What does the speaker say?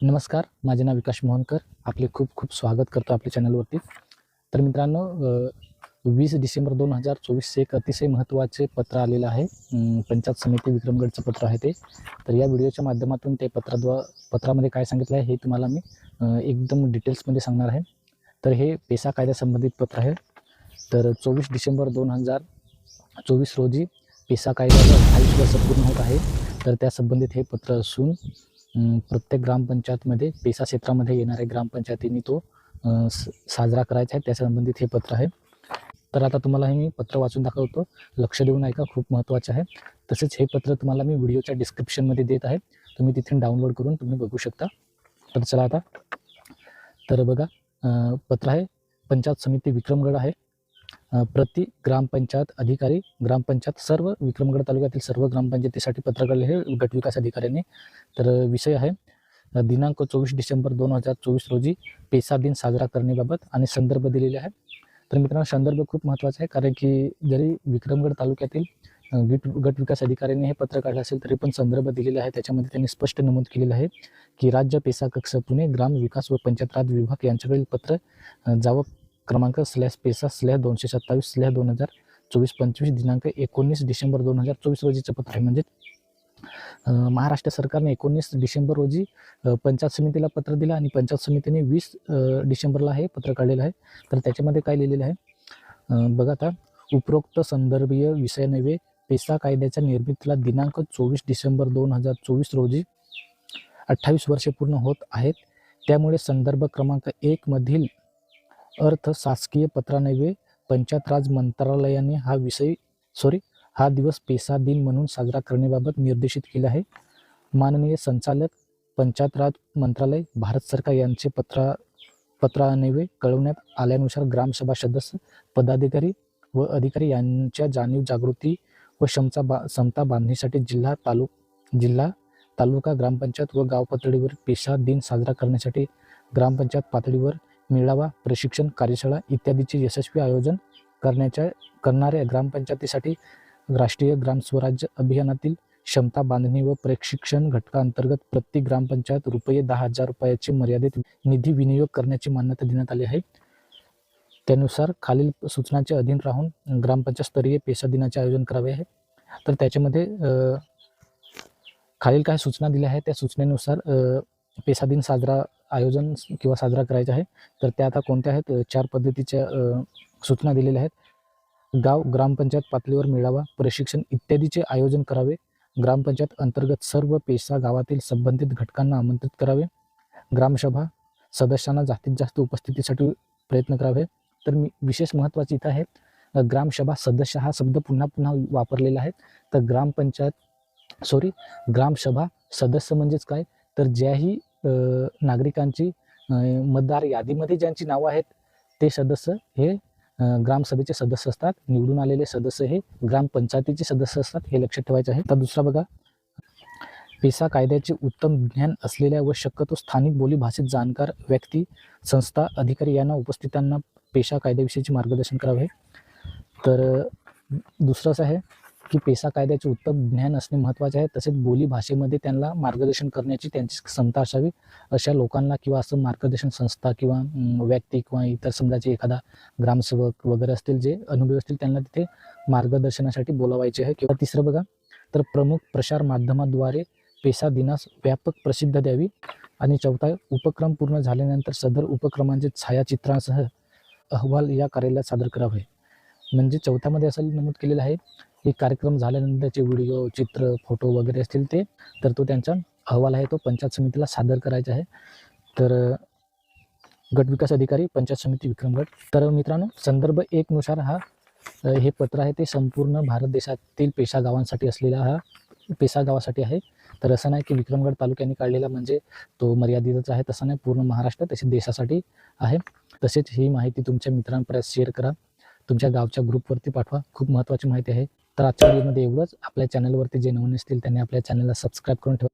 नमस्कार, माझे नाव विकास मोहनकर. आपले खूप खूप स्वागत करतो आपल्या चॅनलवरती. तर मित्रांनो, 20 डिसेंबर 2024 एक अतिशय महत्त्वाचे पत्र आलेलं आहे. पंचायत समिती विक्रमगडचं पत्र आहे ते. तर या व्हिडिओच्या माध्यमातून ते पत्रामध्ये काय सांगितलं आहे हे तुम्हाला मी एकदम डिटेल्समध्ये सांगणार आहे. तर हे पेसा कायद्यासंबंधित पत्र आहे. तर 24 डिसेंबर 2024 रोजी पेसा कायद्याला 28 वर्ष पूर्ण होत आहे. तर त्या संबंधित हे पत्र असून प्रत्येक ग्रामपंचायतमध्ये पेसा क्षेत्रामध्ये येणाऱ्या ग्रामपंचायतींनी तो साजरा करायचा आहे, त्या संबंधित हे पत्र आहे. तर आता तुम्हाला हे मी पत्र वाचून दाखवतो, लक्ष देऊन ऐका, खूप महत्त्वाचं आहे. तसेच हे पत्र तुम्हाला मी व्हिडिओच्या डिस्क्रिप्शनमध्ये देत आहे, तुम्ही तिथून डाउनलोड करून तुम्ही बघू शकता. तर चला आता, तर बघा, पत्र आहे पंचायत समिती विक्रमगड आहे. प्रति ग्रामपंचायत अधिकारी, ग्रामपंचायत सर्व विक्रमगड तालुक्यातील सर्व ग्रामपंचायतीसाठी पत्र काढले हे गटविकास अधिकाऱ्यांनी. तर विषय आहे दिनांक 24 डिसेंबर 2024 रोजी पेसा दिन साजरा करण्याबाबत आणि संदर्भ दिलेले आहे. तर मित्रांनो, संदर्भ खूप महत्त्वाचा आहे, कारण की जरी विक्रमगड तालुक्यातील गट विकास अधिकाऱ्यांनी हे पत्र काढलं असेल तरी पण संदर्भ दिलेला आहे. त्याच्यामध्ये त्यांनी स्पष्ट नमूद केलेलं आहे की राज्य पेसा कक्ष पुणे ग्राम विकास व पंचायत राज विभाग यांच्याकडील पत्र जावक क्रमांक /पेसा/227/2024-25 दिनांक 19 डिसेंबर 2024 रोजीचं पत्र आहे. म्हणजे महाराष्ट्र सरकारने 19 डिसेंबर रोजी पंचायत समितीला पत्र दिलं आणि पंचायत समितीने 20 डिसेंबरला हे पत्र काढलेलं आहे. तर त्याच्यामध्ये काय लिहिलेलं आहे बघा आता, उपरोक्त संदर्भीय विषयान्वये पेसा कायद्याच्या निर्मितीला दिनांक 24 डिसेंबर 2024 रोजी 28 वर्षे पूर्ण होत आहेत. त्यामुळे संदर्भ क्रमांक 1 मधील अर्थ शासकीय पत्रान्वये पंचायत राज मंत्रालयाने हा दिवस पेसा दिन म्हणून साजरा करण्याबाबत निर्देशित केले आहे. माननीय संचालक पंचायत राज मंत्रालय भारत सरकार यांचे पत्रान्वये कळवण्यात आल्यानुसार ग्रामसभा सदस्य, पदाधिकारी व अधिकारी यांच्या जाणीव जागृती व क्षमता बांधणीसाठी जिल्हा तालुका ग्रामपंचायत व गाव पातळीवर पेसा दिन साजरा करण्यासाठी ग्रामपंचायत पातळीवर मेळावा, प्रशिक्षण, कार्यशाळा इत्यादीचे यशस्वी आयोजन करणाऱ्या ग्रामपंचायतीसाठी राष्ट्रीय ग्राम स्वराज्य अभियानातील क्षमता बांधणी व प्रशिक्षण घटकांतर्गत प्रति ग्रामपंचायत ₹10,000 मर्यादित निधी विनियोग करण्याची मान्यता देण्यात आली आहे. त्यानुसार खालील सूचनांचे अधीन राहून ग्रामपंचायत स्तरीय पेसा दिनाचे आयोजन करावे आहे. तर त्याच्यामध्ये खालील काय सूचना दिल्या आहेत, त्या सूचनेनुसार पेसा दिन आयोजन किंवा साजरा करायचा आहे. तर त्या आता कोणत्या आहेत, 4 पद्धतीच्या सूचना दिलेल्या आहेत. ग्रामपंचायत पातळीवर मेळावा, प्रशिक्षण इत्यादीचे आयोजन करावे. ग्रामपंचायत अंतर्गत सर्व पेसा गावातील संबंधित घटकांना आमंत्रित करावे. ग्रामसभा सदस्यांना जास्तीत जास्त उपस्थितीसाठी प्रयत्न करावे. तर विशेष महत्त्वाचे इथं आहे, ग्रामसभा सदस्य हा शब्द पुन्हा पुन्हा वापरलेला आहे. तर ग्रामसभा सदस्य म्हणजेच काय, तर ज्याही नागरिकांची मतदार यादीमध्ये ज्यांची नावं आहेत ते सदस्य हे ग्रामसभेचे सदस्य असतात. निवडून आलेले सदस्य हे ग्रामपंचायतीचे सदस्य असतात, हे लक्षात ठेवायचं आहे. तर दुसरा बघा, पेसा कायद्याचे उत्तम ज्ञान असलेल्या व शक्यतो स्थानिक बोली भाषेत जाणकार व्यक्ती, संस्था, अधिकारी यांना उपस्थितांना पेसा कायद्याविषयीचे मार्गदर्शन करावे. तर दुसरं असं आहे की पेसा कायद्याचे उत्तम ज्ञान असणे महत्त्वाचे आहे. तसेच बोली भाषेमध्ये त्यांना मार्गदर्शन करण्याची त्यांची क्षमता असावी. अशा लोकांना किंवा असं मार्गदर्शन संस्था किंवा व्यक्ती किंवा इतर समजाचे एखादा ग्रामसेवक वगैरे असतील, जे अनुभवी असतील, त्यांना तिथे मार्गदर्शनासाठी बोलावायचे आहे. किंवा तिसरं बघा, तर प्रमुख प्रसार माध्यमाद्वारे पेसा दिनास व्यापक प्रसिद्धी द्यावी. आणि चौथा, उपक्रम पूर्ण झाल्यानंतर सदर उपक्रमांचे छायाचित्रांसह अहवाल या कार्यालयात सादर करावे. म्हणजे चौथ्यामध्ये असं नमूद केलेलं आहे की कार्यक्रम झाल्यानंतरचे व्हिडिओ, चित्र, फोटो वगैरे असतील ते, तर तो त्यांचा अहवाल आहे तो पंचायत समितीला सादर करायचा आहे. तर गटविकास अधिकारी पंचायत समिती विक्रमगड. तर मित्रांनो, संदर्भ 1 नुसार हे पत्र आहे ते संपूर्ण भारत देशातील पेसा गावांसाठी असलेला हा पेसा गावासाठी आहे. तर असं नाही की विक्रमगड तालुक्याने काढलेला म्हणजे तो मर्यादितच आहे, तसं नाही, पूर्ण महाराष्ट्र तसेच देशासाठी आहे. तसेच ही माहिती तुमच्या मित्रांपर्यंत शेअर करा, तुमच्या गावच्या ग्रुपवरती पाठवा, खूप महत्त्वाची माहिती आहे. तर आजच्या व्हिडिओमध्ये एवढंच. आपल्या चॅनलवरती जे नवीन असतील त्यांनी आपल्या चॅनलला सबस्क्राईब करून ठेवा.